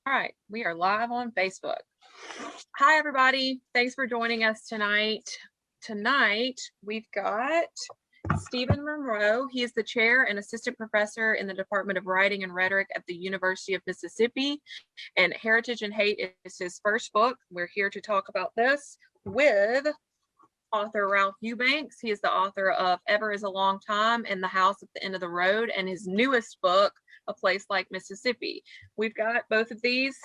right, we are live on Facebook. Hi, everybody. Thanks for joining us tonight. Tonight, we've got Stephen Monroe. He is the chair and assistant professor in the Department of Writing and Rhetoric at the University of Mississippi, and Heritage and Hate is his first book. We're here to talk about this with author Ralph Eubanks. He is the author of Ever is a Long Time and The House at the End of the Road, and his newest book, A Place Like Mississippi. We've got both of these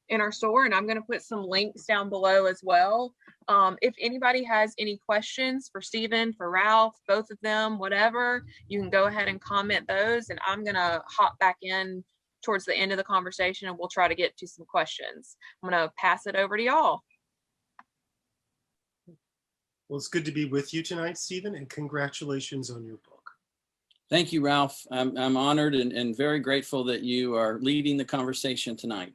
in our store, and I'm going to put some links down below as well. If anybody has any questions for Stephen, for Ralph, both of them, whatever, you can go ahead and comment those, and I'm going to hop back in towards the end of the conversation and we'll try to get to some questions. I'm going to pass it over to y'all. Well, it's good to be with you tonight, Stephen, and congratulations on your book. Thank you, Ralph. I'm honored and very grateful that you are leading the conversation tonight.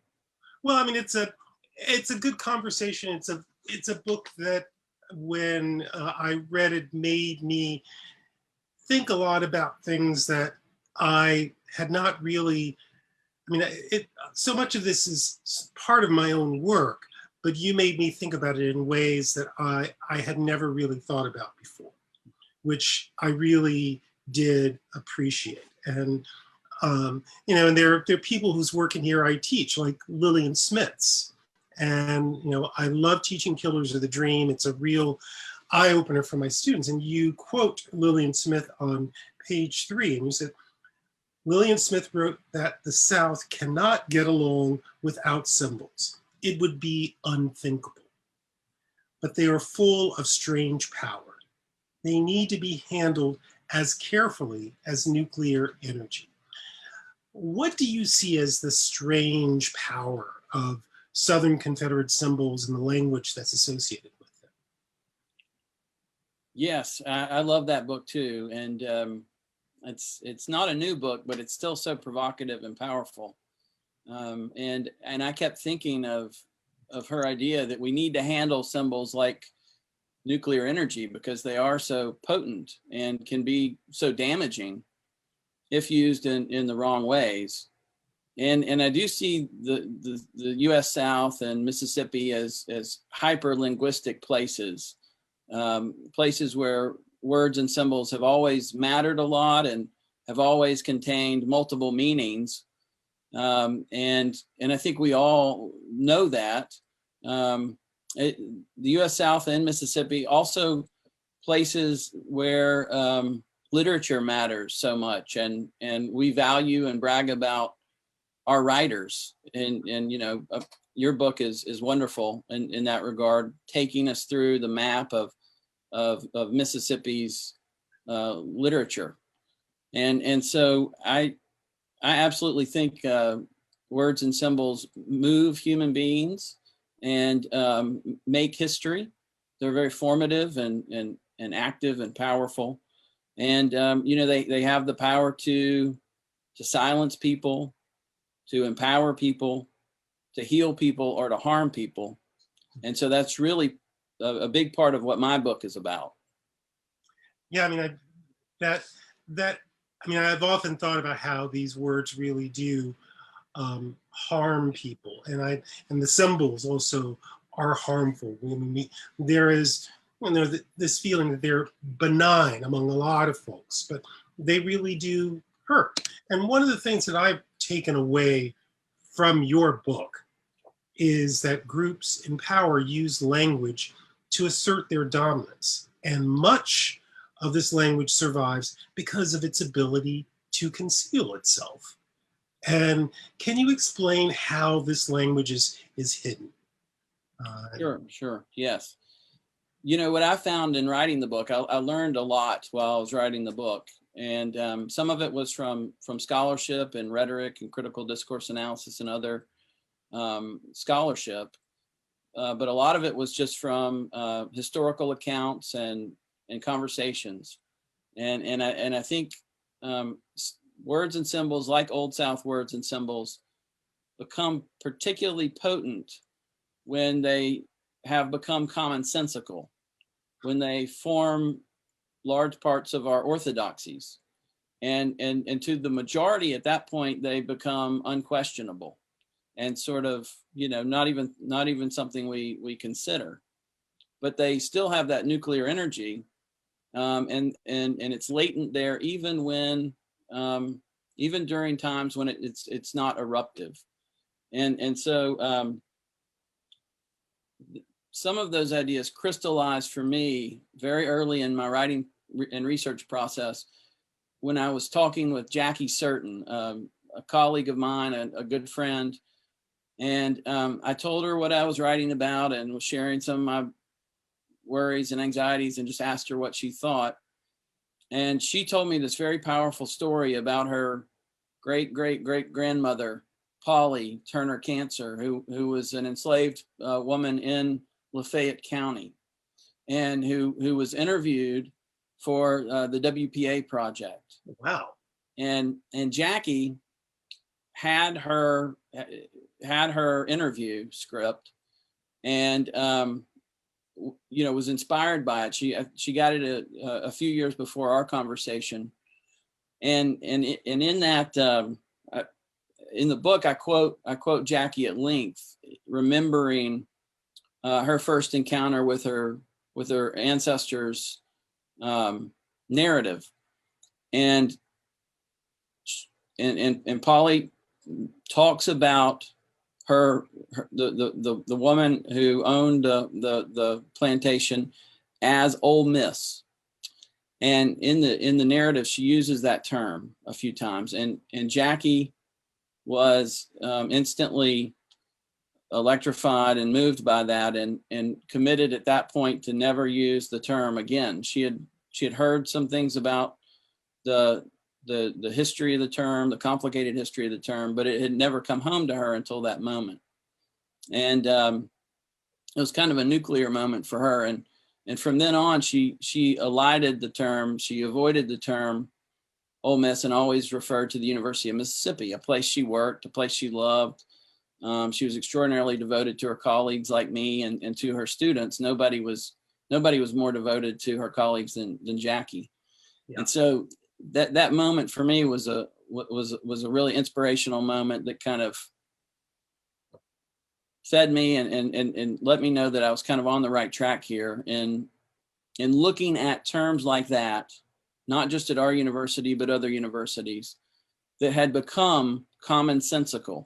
Well, I mean, it's a good conversation. It's a book that when I read it made me think a lot about things that I had not really, I mean, so much of this is part of my own work, but you made me think about it in ways that I had never really thought about before, which I really did appreciate. And you know, and there are people whose work in here I teach, like Lillian Smith's. And, you know, I love teaching Killers of the Dream. It's a real eye-opener for my students. And you quote Lillian Smith on page 3, and you said, Lillian Smith wrote that the South cannot get along without symbols. It would be unthinkable. But they are full of strange power. They need to be handled as carefully as nuclear energy. What do you see as the strange power of Southern Confederate symbols and the language that's associated with them? Yes, I love that book too. And it's not a new book, but it's still so provocative and powerful. And I kept thinking of her idea that we need to handle symbols like nuclear energy because they are so potent and can be so damaging if used in the wrong ways. And I do see the US South and Mississippi as hyper-linguistic places, places where words and symbols have always mattered a lot and have always contained multiple meanings. And I think we all know that. The US South and Mississippi also places where literature matters so much, and we value and brag about our writers. And you know, your book is wonderful in that regard, taking us through the map of Mississippi's literature. And so I absolutely think words and symbols move human beings and make history. They're very formative and active and powerful. And, you know, they have the power to silence people, to empower people, to heal people, or to harm people. And so that's really a big part of what my book is about. Yeah, I mean, I've often thought about how these words really do harm people, and the symbols also are harmful. I mean, there is, you know, this feeling that they're benign among a lot of folks, but they really do hurt. And one of the things that I've taken away from your book is that groups in power use language to assert their dominance. And much of this language survives because of its ability to conceal itself. And can you explain how this language is hidden? Sure, yes. You know, what I found in writing the book, I learned a lot while I was writing the book. And some of it was from scholarship and rhetoric and critical discourse analysis and other scholarship. But a lot of it was just from historical accounts and conversations. And I think words and symbols, like Old South words and symbols, become particularly potent when they have become commonsensical, when they form large parts of our orthodoxies. And to the majority at that point, they become unquestionable. and sort of, not even something we consider, but they still have that nuclear energy, and it's latent there even when even during times when it's not eruptive, and so some of those ideas crystallized for me very early in my writing and research process when I was talking with Jackie Certain, a colleague of mine, a good friend. And I told her what I was writing about and was sharing some of my worries and anxieties, and just asked her what she thought. And she told me this very powerful story about her great-great-great-grandmother, Polly Turner Cancer, who was an enslaved woman in Lafayette County, and who was interviewed for the WPA project. Wow. And Jackie had her interview script, and was inspired by it. She got it a few years before our conversation, and in that in the book I quote Jackie at length, remembering her first encounter with her ancestors' narrative, and Polly talks about the woman who owned the plantation as Ole Miss, and in the narrative she uses that term a few times, and Jackie was instantly electrified and moved by that, and committed at that point to never use the term again. She had heard some things about the history of the term, the complicated history of the term, but it had never come home to her until that moment. And it was kind of a nuclear moment for her. And from then on, she elided the term. She avoided the term Ole Miss and always referred to the University of Mississippi, a place she worked, a place she loved. She was extraordinarily devoted to her colleagues like me, and to her students. Nobody was more devoted to her colleagues than Jackie. Yeah. And so that moment for me was a really inspirational moment that kind of fed me and let me know that I was kind of on the right track here in looking at terms like that, not just at our university, but other universities that had become commonsensical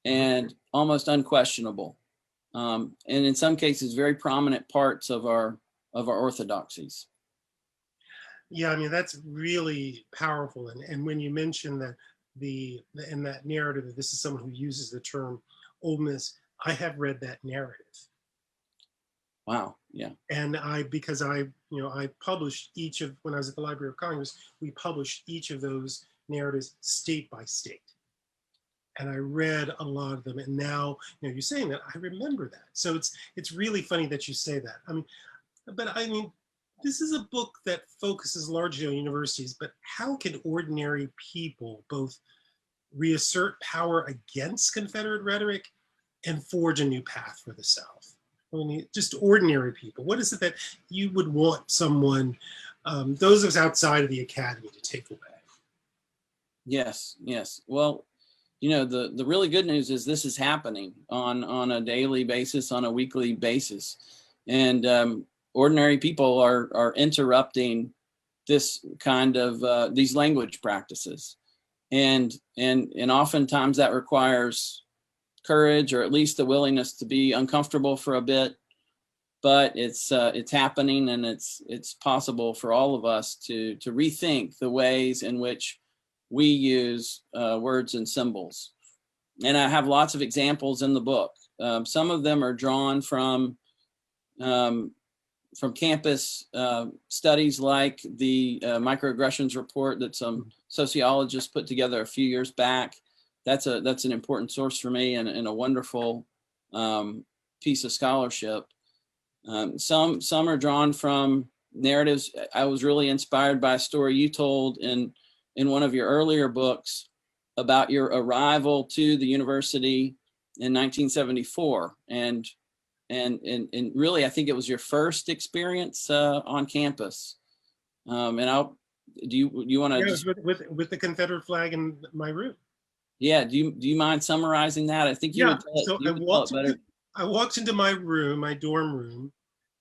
and almost unquestionable. And in some cases, very prominent parts of our orthodoxies. Yeah, I mean, that's really powerful. And when you mention that in that narrative, that this is someone who uses the term Ole Miss, I have read that narrative. Wow. Yeah. And because I published when I was at the Library of Congress, we published each of those narratives state by state. And I read a lot of them. And now, you're saying that, I remember that. So it's really funny that you say that. But this is a book that focuses largely on universities, but how can ordinary people both reassert power against Confederate rhetoric and forge a new path for the South? Just ordinary people. What is it that you would want someone, those of us outside of the academy, to take away? Yes. Well, the really good news is this is happening on a daily basis, on a weekly basis. And ordinary people are interrupting this kind of these language practices, and oftentimes that requires courage, or at least the willingness to be uncomfortable for a bit. But it's happening, and it's possible for all of us to rethink the ways in which we use words and symbols. And I have lots of examples in the book. Some of them are drawn from campus studies, like the microaggressions report that some sociologists put together a few years back. That's an important source for me, and a wonderful piece of scholarship. Some are drawn from narratives. I was really inspired by a story you told in one of your earlier books about your arrival to the university in 1974, and really, I think it was your first experience on campus. Do you want to? Yeah, with the Confederate flag in my room. Yeah. Do you mind summarizing that? I think you Yeah. would tell it, So you would tell it better. I walked into my room, my dorm room,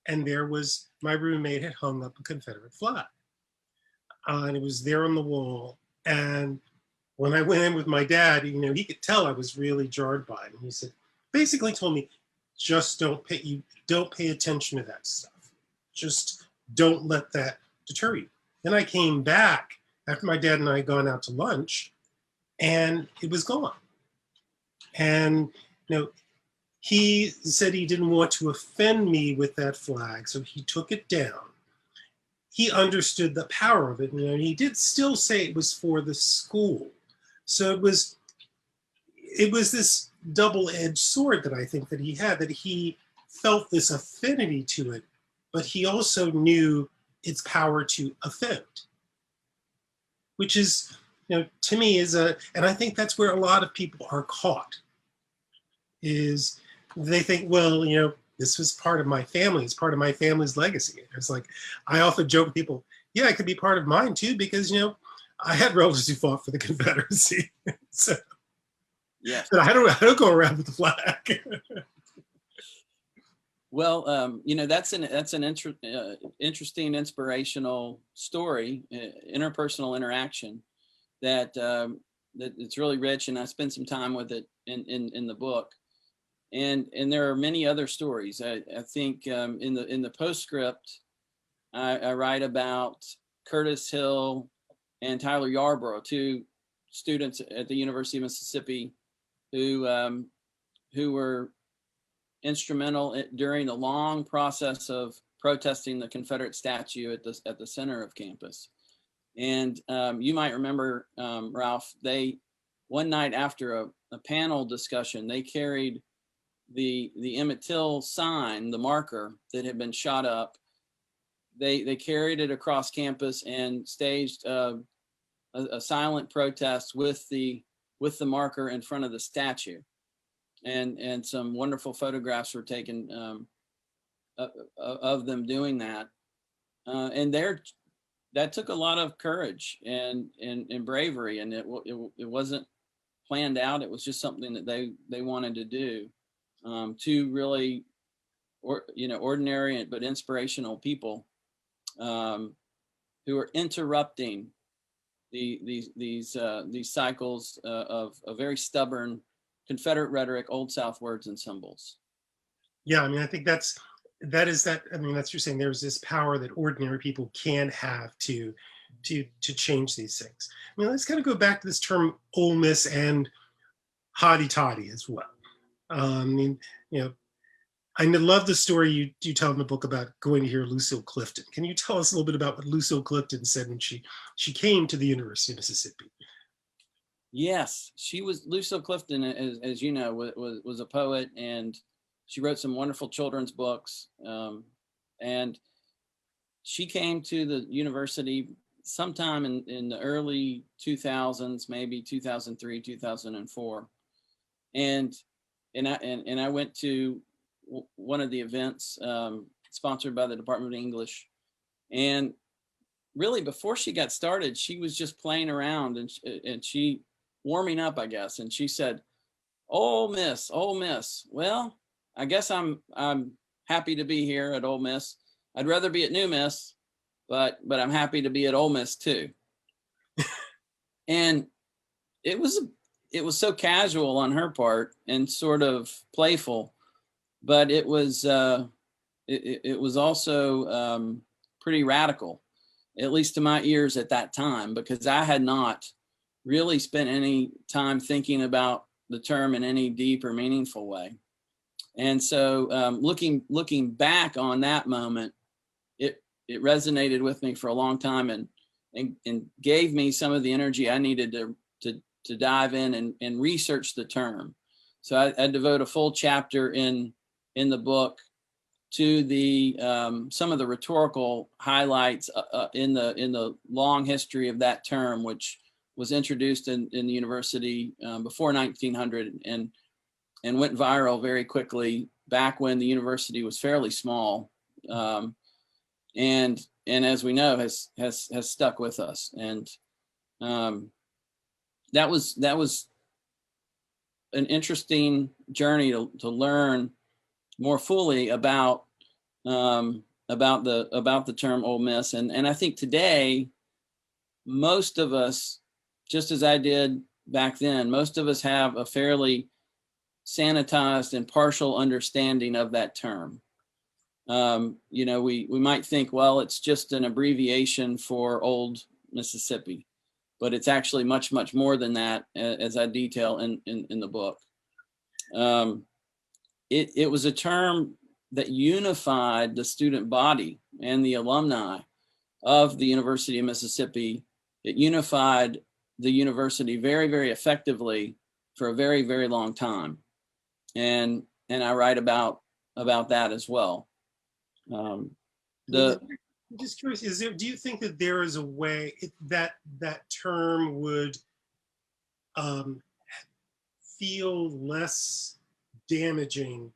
and there was my roommate had hung up a Confederate flag. And it was there on the wall. And when I went in with my dad, he could tell I was really jarred by it. And he said, basically told me, just don't pay attention to that stuff. Just don't let that deter you. Then I came back after my dad and I had gone out to lunch, and it was gone. And he said he didn't want to offend me with that flag, so he took it down. He understood the power of it, and he did still say it was for the school. So it was this double-edged sword that I think that he had, that he felt this affinity to it, but he also knew its power to offend, which is, to me and I think that's where a lot of people are caught, is they think, well, this was part of my family. It's part of my family's legacy. It's like, I often joke with people, yeah, it could be part of mine too, because, I had relatives who fought for the Confederacy. So, yeah. But I don't go around with the flag. Well, that's an interesting, inspirational story, interpersonal interaction that it's really rich, and I spent some time with it in the book. And there are many other stories. I think in the postscript, I write about Curtis Hill and Tyler Yarborough, two students at the University of Mississippi who were instrumental during the long process of protesting the Confederate statue at the center of campus. And you might remember, Ralph, one night after a panel discussion, they carried the Emmett Till sign, the marker that had been shot up. They carried it across campus and staged a silent protest with the marker in front of the statue, and some wonderful photographs were taken of them doing that. And that took a lot of courage and bravery, and it wasn't planned out. It was just something that they wanted to do. Two really, ordinary but inspirational people who are interrupting these cycles of a very stubborn Confederate rhetoric, Old South words and symbols. Yeah, I think that's you're saying there's this power that ordinary people can have to change these things. Let's kind of go back to this term Ole Miss and hotty toddy as well. I love the story you tell in the book about going to hear Lucille Clifton. Can you tell us a little bit about what Lucille Clifton said when she came to the University of Mississippi? Yes, Lucille Clifton, as you know, was a poet, and she wrote some wonderful children's books. And she came to the university sometime in the early 2000s, maybe 2003, 2004. And I went to one of the events sponsored by the Department of English. And really, before she got started, she was just playing around and she warming up, I guess. And she said, Ole Miss, Ole Miss. Well, I guess I'm happy to be here at Ole Miss. I'd rather be at New Miss, but I'm happy to be at Ole Miss too. And it was so casual on her part and sort of playful, but it was also pretty radical, at least to my ears at that time, because I had not really spent any time thinking about the term in any deep or meaningful way. And so looking back on that moment, it resonated with me for a long time and gave me some of the energy I needed to dive in and research the term. So I devote a full chapter in the book to the some of the rhetorical highlights in the long history of that term, which was introduced in the university before 1900 and went viral very quickly back when the university was fairly small, and as we know has stuck with us. And that was an interesting journey to learn more fully about the term Ole Miss. And I think today, most of us, just as I did back then, most of us have a fairly sanitized and partial understanding of that term. You know, we might think, well, it's just an abbreviation for Old Mississippi, but it's actually much, much more than that, as I detail in the book. It was a term that unified the student body and the alumni of the University of Mississippi. It unified the university very, very effectively for a very, very long time. And I write about that as well. I'm just curious, do you think that there is a way that term would feel less damaging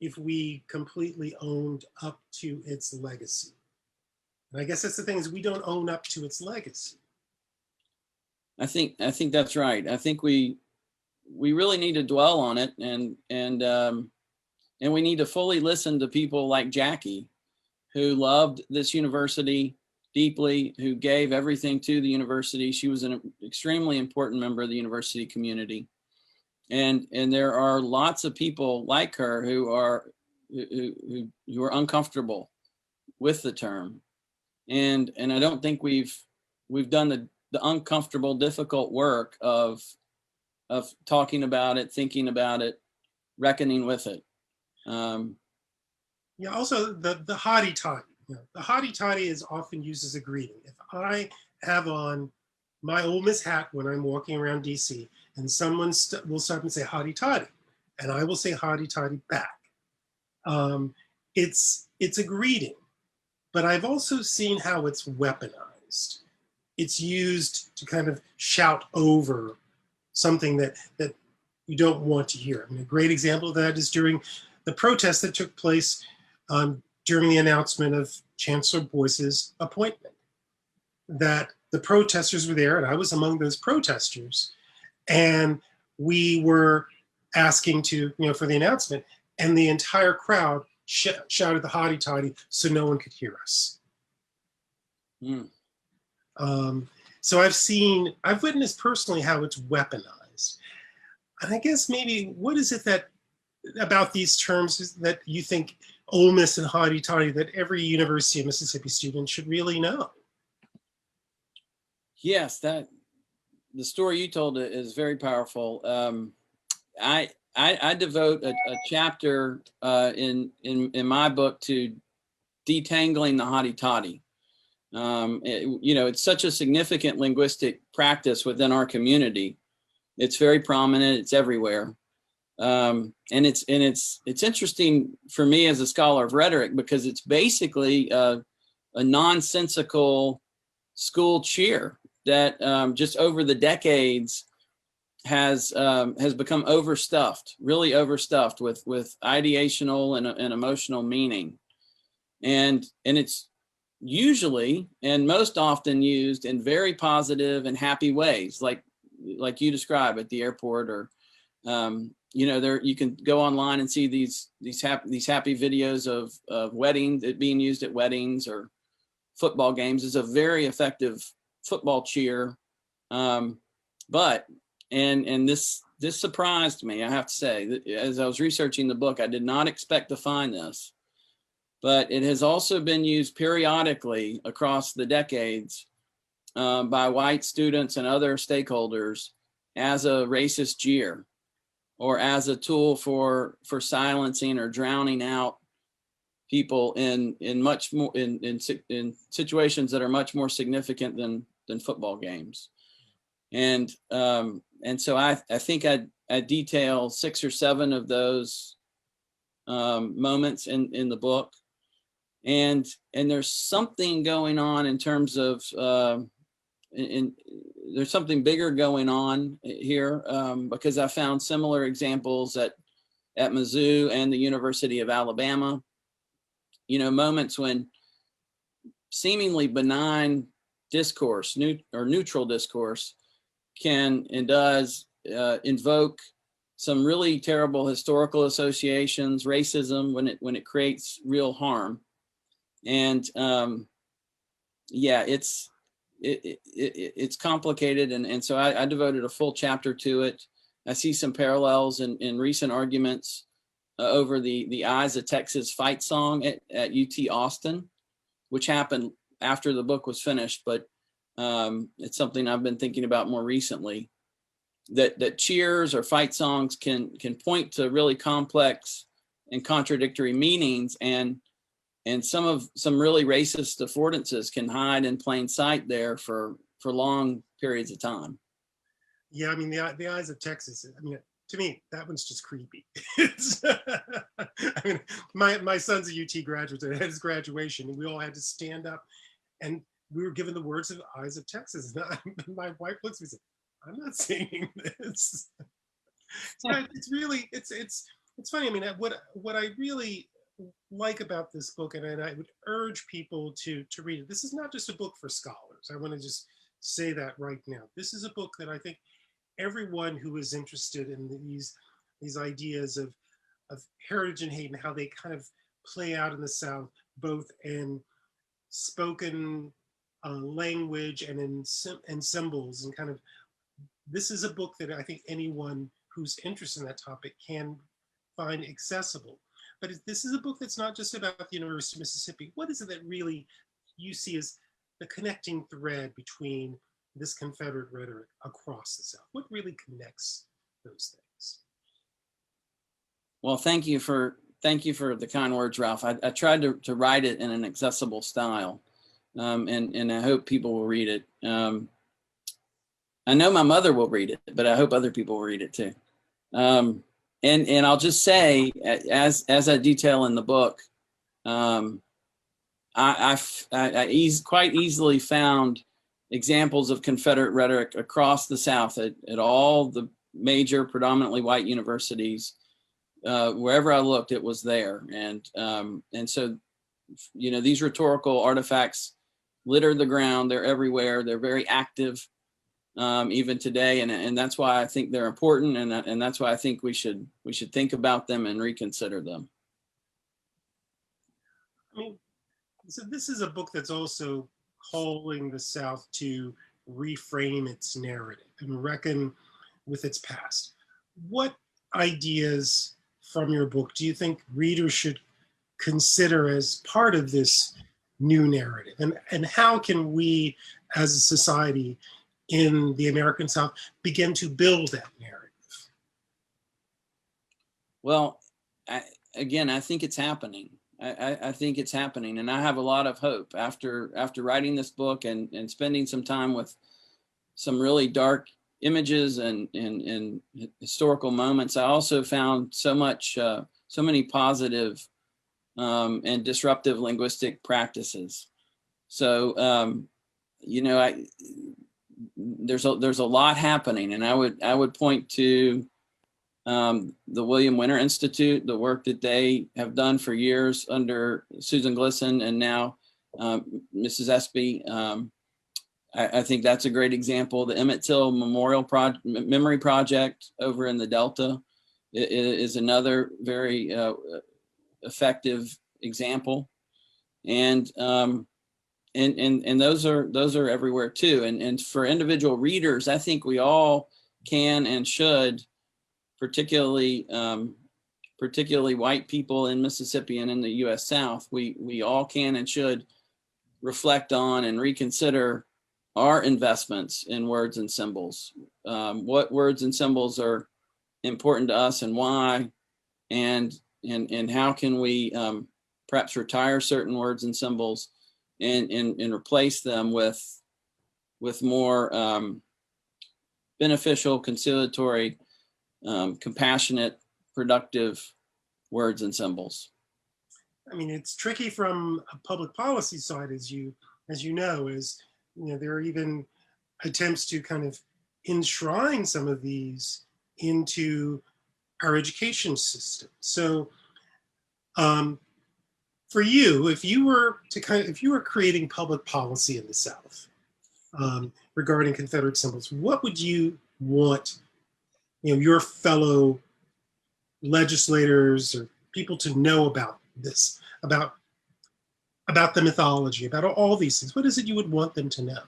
if we completely owned up to its legacy? And I guess that's the thing, is we don't own up to its legacy. I think that's right. I think we really need to dwell on it, and we need to fully listen to people like Jackie, who loved this university deeply, who gave everything to the university. She was an extremely important member of the university community. And there are lots of people like her who are uncomfortable with the term. And I don't think we've done the uncomfortable, difficult work of talking about it, thinking about it, reckoning with it. Yeah, also the hotty-toddy. You know, the hotty-toddy is often used as a greeting. If I have on my Ole Miss hat when I'm walking around DC, and someone will stop and say hotty-toddy, and I will say hotty-toddy back. It's a greeting, but I've also seen how it's weaponized. It's used to kind of shout over something that you don't want to hear. I mean, a great example of that is during the protest that took place during the announcement of Chancellor Boyce's appointment. That the protesters were there, and I was among those protesters, and we were asking for the announcement, and the entire crowd shouted the hotty-toddy so no one could hear us. Mm. So I've witnessed personally how it's weaponized. And I guess maybe, what is it that about these terms that you think Ole Miss and hotty-toddy that every University of Mississippi student should really know? Yes, the story you told is very powerful. I devote a chapter in my book to detangling the hotty-toddy. It's such a significant linguistic practice within our community. It's very prominent. It's everywhere. And it's interesting for me as a scholar of rhetoric, because it's basically a nonsensical school cheer that just over the decades has become overstuffed, really overstuffed with ideational and emotional meaning, and it's usually and most often used in very positive and happy ways, like you describe at the airport, or there you can go online and see these happy videos of weddings, it being used at weddings or football games. Is a very effective football cheer, but this surprised me, I have to say. As I was researching the book, I did not expect to find this, but it has also been used periodically across the decades by white students and other stakeholders as a racist jeer, or as a tool for silencing or drowning out people in much more in situations that are much more significant than football games. And so I think I detail 6 or 7 of those moments in the book, and there's something going on in terms of there's something bigger going on here, because I found similar examples at Mizzou and the University of Alabama. Moments when seemingly benign discourse, neutral discourse, can and does invoke some really terrible historical associations, racism when it creates real harm. And yeah, it's complicated, and so I devoted a full chapter to it. I see some parallels in recent arguments over the Eyes of Texas fight song at UT Austin, which happened after the book was finished, but it's something I've been thinking about more recently. That cheers or fight songs can point to really complex and contradictory meanings, and some really racist affordances can hide in plain sight there for long periods of time. Yeah, I mean, the Eyes of Texas, I mean, to me, that one's just creepy. I mean, my son's a UT graduate, at his graduation, and we all had to stand up, and we were given the words of Eyes of Texas. And my wife looks at me and says, I'm not singing this. So it's really, it's funny. I mean, what I really like about this book, and I would urge people to read it. This is not just a book for scholars. I want to just say that right now. This is a book that I think everyone who is interested in these ideas of heritage and hate and how they kind of play out in the South, both in spoken language and in symbols, and kind of, this is a book that I think anyone who's interested in that topic can find accessible. But this is a book that's not just about the University of Mississippi. What is it that really you see as the connecting thread between this Confederate rhetoric across the South? What really connects those things? Well, thank you for the kind words, Ralph. I tried to write it in an accessible style, and I hope people will read it. I know my mother will read it, but I hope other people will read it too. And I'll just say, as I detail in the book, I quite easily found examples of Confederate rhetoric across the South at all the major predominantly white universities. Wherever I looked, it was there. And so, you know, these rhetorical artifacts litter the ground. They're everywhere. They're very active. Even today, and that's why I think they're important, and that's why I think we should think about them and reconsider them. I mean, so this is a book that's also calling the South to reframe its narrative and reckon with its past. What ideas from your book do you think readers should consider as part of this new narrative, and how can we as a society in the American South begin to build that narrative? Well, I think it's happening. I think it's happening, and I have a lot of hope after writing this book and spending some time with some really dark images and historical moments. I also found so many positive and disruptive linguistic practices. So you know, there's a lot happening, and I would point to the William Winter Institute, the work that they have done for years under Susan Glisson and now Mrs. Espy. I think that's a great example. The Emmett Till Memorial Memory Project over in the Delta is another very effective example, and those are everywhere too. And for individual readers, I think we all can and should, particularly white people in Mississippi and in the U.S. South, we all can and should reflect on and reconsider our investments in words and symbols. What words and symbols are important to us and why, and how can we perhaps retire certain words and symbols and replace them with more beneficial, conciliatory, compassionate, productive words and symbols. I mean, it's tricky from a public policy side, as you know, there are even attempts to kind of enshrine some of these into our education system. So for you, if you were creating public policy in the South regarding Confederate symbols, what would you want your fellow legislators or people to know about this, about the mythology, about all these things? What is it you would want them to know?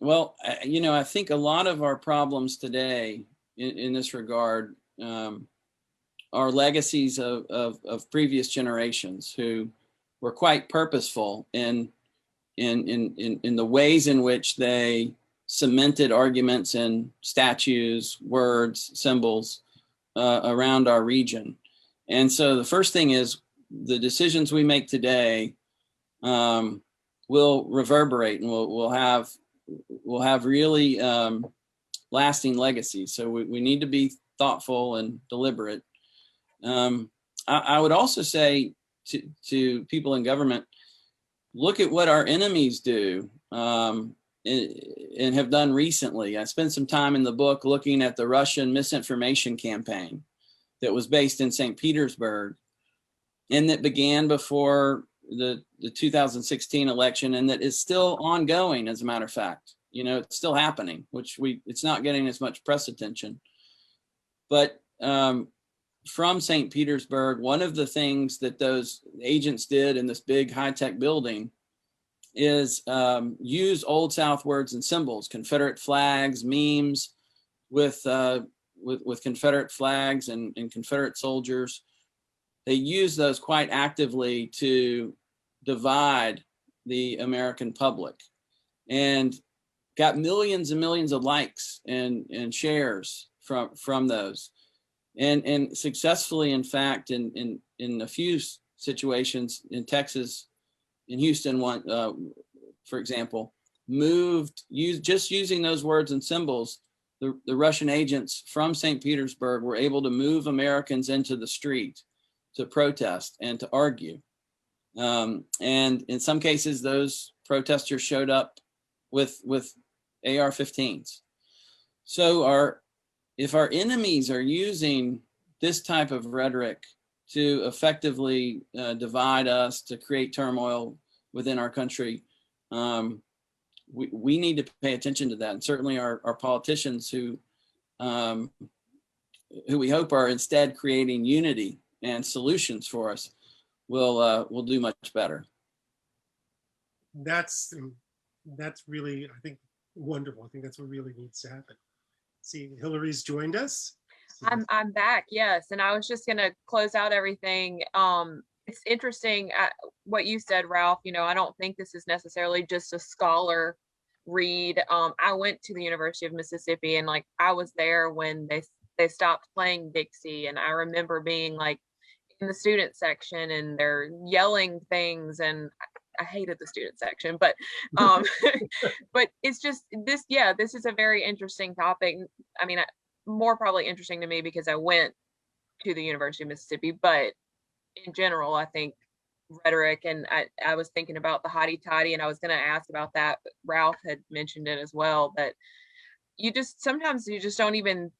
Well, I think a lot of our problems today in this regard are legacies of previous generations who were quite purposeful in the ways in which they cemented arguments and statues, words, symbols around our region. And so the first thing is the decisions we make today will reverberate, and will have really lasting legacies. So we need to be thoughtful and deliberate. I would also say to people in government, look at what our enemies do and have done recently. I spent some time in the book looking at the Russian misinformation campaign that was based in St. Petersburg, and that began before the 2016 election, and that is still ongoing, as a matter of fact. It's still happening, which it's not getting as much press attention. But from St. Petersburg, one of the things that those agents did in this big high-tech building is use Old South words and symbols, Confederate flags, memes with Confederate flags and Confederate soldiers. They use those quite actively to divide the American public, and got millions and millions of likes and shares from those, and successfully, in fact, in a few situations in Texas, in Houston, one for example, just using those words and symbols. The Russian agents from St. Petersburg were able to move Americans into the street to protest and to argue. And in some cases, those protesters showed up with AR-15s. So if our enemies are using this type of rhetoric to effectively divide us, to create turmoil within our country, we need to pay attention to that. And certainly our politicians who we hope are instead creating unity and solutions for us will do much better. That's really, I think, wonderful. I think that's what really needs to happen. See, Hillary's joined us. I'm back, yes. And I was just gonna close out everything. It's interesting what you said, Ralph. I don't think this is necessarily just a scholar read. I went to the University of Mississippi, and I was there when they stopped playing Dixie, and I remember being in the student section, and they're yelling things, and I hated the student section, but but it's just this is a very interesting topic. I mean, more probably interesting to me because I went to the University of Mississippi, but in general, I think rhetoric, and I was thinking about the hotty-toddy, and I was going to ask about that, but Ralph had mentioned it as well, that sometimes you just don't even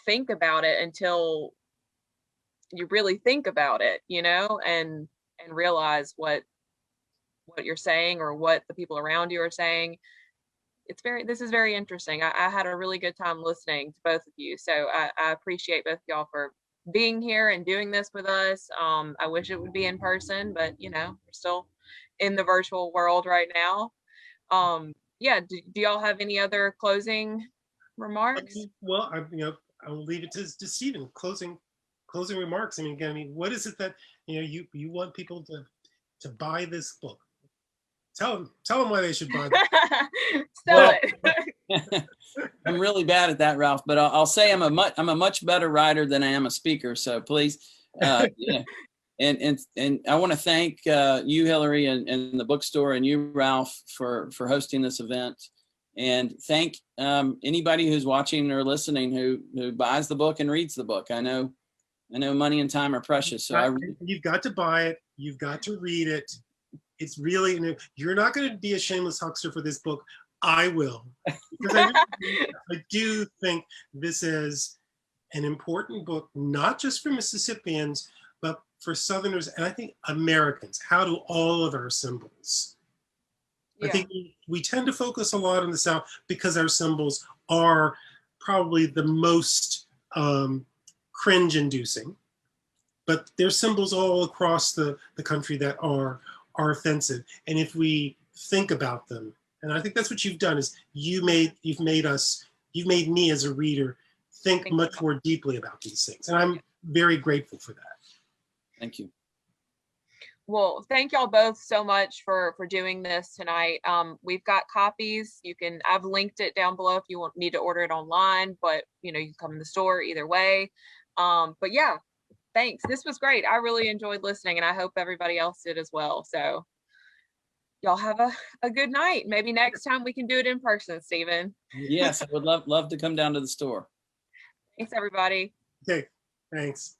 think about it until you really think about it, and realize what you're saying or what the people around you are saying. This is very interesting. I had a really good time listening to both of you. So I appreciate both of y'all for being here and doing this with us. I wish it would be in person, but we're still in the virtual world right now. Do y'all have any other closing remarks? Well, I'll leave it to Stephen. Closing remarks. What is it that you want people to buy this book? Tell them why they should buy it. Sell it. I'm really bad at that, Ralph, but I'll say I'm a much better writer than I am a speaker. So please, and I want to thank you, Hillary, and the bookstore, and you, Ralph, for hosting this event, and thank anybody who's watching or listening who buys the book and reads the book. I know money and time are precious, so you've got to buy it. You've got to read it. It's really, you're not going to be a shameless huckster for this book. I will, because I do think this is an important book, not just for Mississippians, but for Southerners, and I think Americans. How do all of our symbols? Yeah. I think we tend to focus a lot on the South because our symbols are probably the most cringe-inducing. But there's symbols all across the country that are offensive. And if we think about them, and I think that's what you've done, is you've made me as a reader think much more deeply about these things. And I'm very grateful for that. Thank you. Well, thank y'all both so much for doing this tonight. We've got copies. I've linked it down below if you need to order it online, but you can come in the store either way. But yeah, thanks. This was great. I really enjoyed listening, and I hope everybody else did as well. So y'all have a good night. Maybe next time we can do it in person, Stephen. Yes, I would love to come down to the store. Thanks, everybody. Okay, thanks.